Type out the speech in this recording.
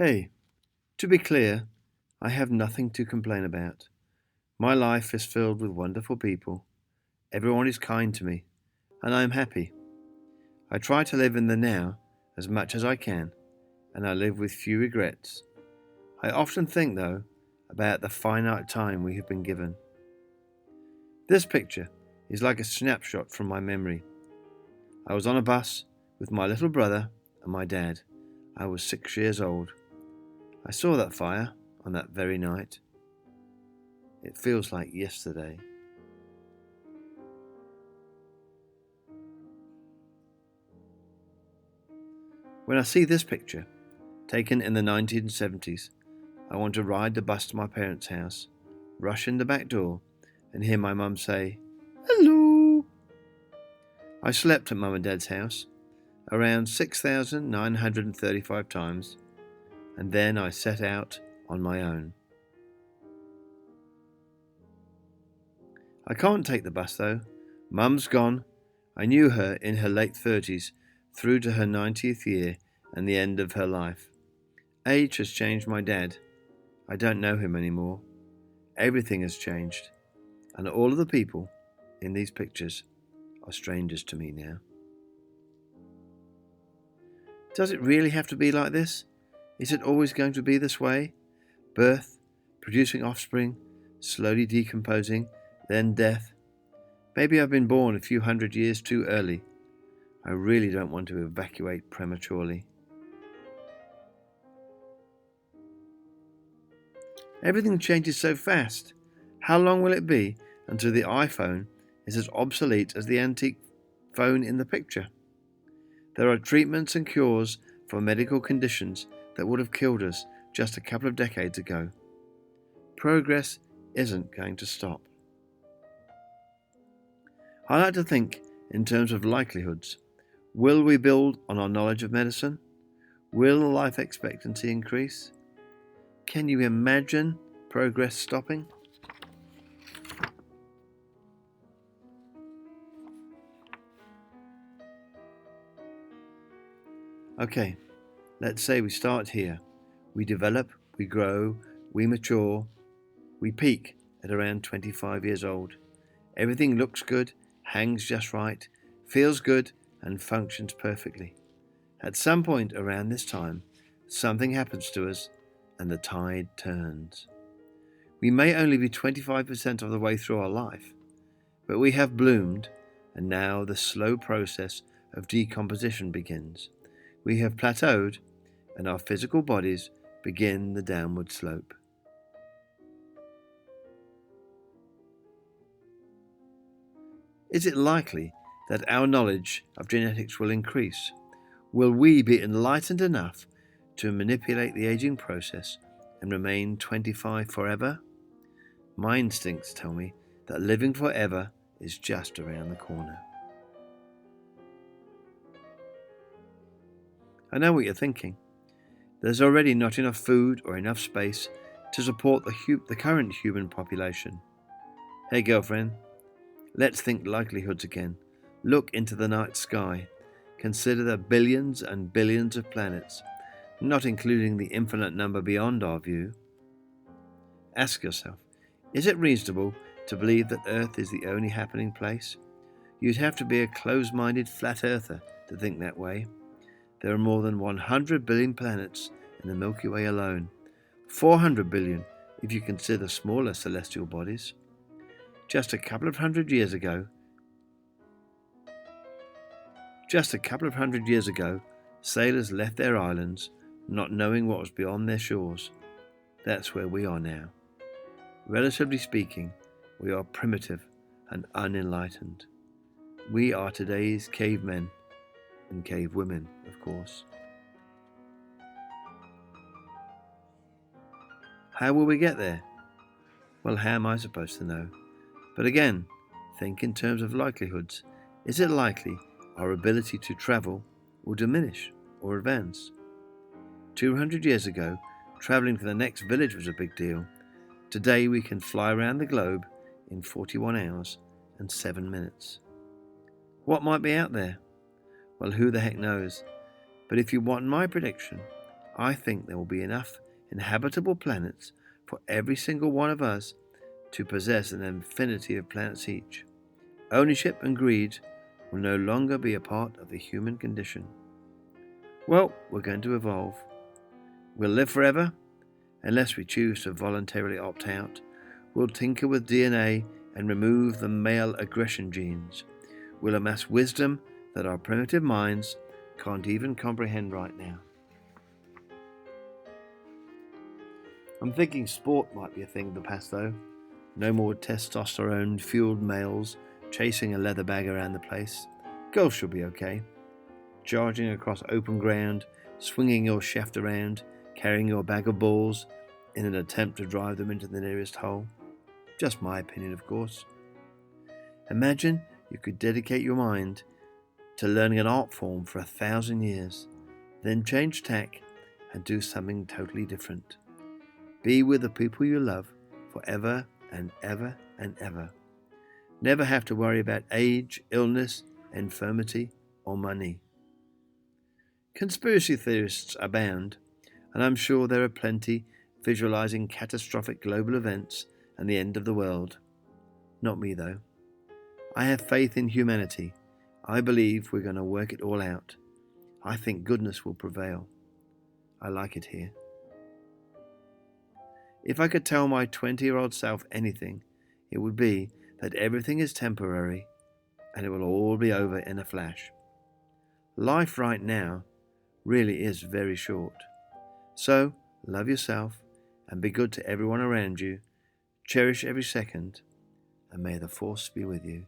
Hey, to be clear, I have nothing to complain about. My life is filled with wonderful people. Everyone is kind to me, and I am happy. I try to live in the now as much as I can, and I live with few regrets. I often think, though, about the finite time we have been given. This picture is like a snapshot from my memory. I was on a bus with my little brother and my dad. I was 6 years old. I saw that fire on that very night. It feels like yesterday. When I see this picture, taken in the 1970s, I want to ride the bus to my parents' house, rush in the back door, and hear my mum say, "Hello." I slept at Mum and Dad's house around 6,935 times, and then I set out on my own. I can't take the bus though. Mum's gone. I knew her in her late 30s through to her 90th year and the end of her life. Age has changed my dad. I don't know him anymore. Everything has changed, and all of the people in these pictures are strangers to me now. Does it really have to be like this? Is it always going to be this way? Birth, producing offspring, slowly decomposing, then death. Maybe I've been born a few hundred years too early. I really don't want to evacuate prematurely. Everything changes so fast. How long will it be until the iPhone is as obsolete as the antique phone in the picture? There are treatments and cures for medical conditions that would have killed us just a couple of decades ago. Progress isn't going to stop. I like to think in terms of likelihoods. Will we build on our knowledge of medicine? Will life expectancy increase? Can you imagine progress stopping? Okay, let's say we start here. We develop, we grow, we mature, we peak at around 25 years old. Everything looks good, hangs just right, feels good, and functions perfectly. At some point around this time, something happens to us and the tide turns. We may only be 25% of the way through our life, but we have bloomed, and now the slow process of decomposition begins. We have plateaued, and our physical bodies begin the downward slope. Is it likely that our knowledge of genetics will increase? Will we be enlightened enough to manipulate the aging process and remain 25 forever? My instincts tell me that living forever is just around the corner. I know what you're thinking. There's already not enough food or enough space to support the current human population. Hey girlfriend, let's think likelihoods again. Look into the night sky. Consider the billions and billions of planets, not including the infinite number beyond our view. Ask yourself, is it reasonable to believe that Earth is the only happening place? You'd have to be a close-minded flat earther to think that way. There are more than 100 billion planets in the Milky Way alone, 400 billion if you consider smaller celestial bodies. Just a couple of hundred years ago, sailors left their islands not knowing what was beyond their shores. That's where we are now. Relatively speaking, we are primitive and unenlightened. We are today's cavemen and cavewomen, of course. How will we get there? Well, how am I supposed to know? But again, think in terms of likelihoods. Is it likely our ability to travel will diminish or advance? 200 years ago, travelling to the next village was a big deal. Today we can fly around the globe in 41 hours and 7 minutes. What might be out there? Well, who the heck knows? But if you want my prediction, I think there will be enough inhabitable planets for every single one of us to possess an infinity of planets each. Ownership and greed will no longer be a part of the human condition. Well, we're going to evolve. We'll live forever, unless we choose to voluntarily opt out. We'll tinker with DNA and remove the male aggression genes. We'll amass wisdom that our primitive minds can't even comprehend right now. I'm thinking sport might be a thing of the past though. No more testosterone-fueled males chasing a leather bag around the place. Golf should be okay. Charging across open ground, swinging your shaft around, carrying your bag of balls in an attempt to drive them into the nearest hole. Just my opinion, of course. Imagine you could dedicate your mind to learning an art form for 1,000 years, then change tack and do something totally different. Be with the people you love forever and ever and ever. Never have to worry about age, illness, infirmity, or money. Conspiracy theorists abound, and I'm sure there are plenty visualizing catastrophic global events and the end of the world. Not me, though. I have faith in humanity. I believe we're going to work it all out. I think goodness will prevail. I like it here. If I could tell my 20-year-old self anything, it would be that everything is temporary and it will all be over in a flash. Life right now really is very short. So, love yourself and be good to everyone around you. Cherish every second, and may the Force be with you.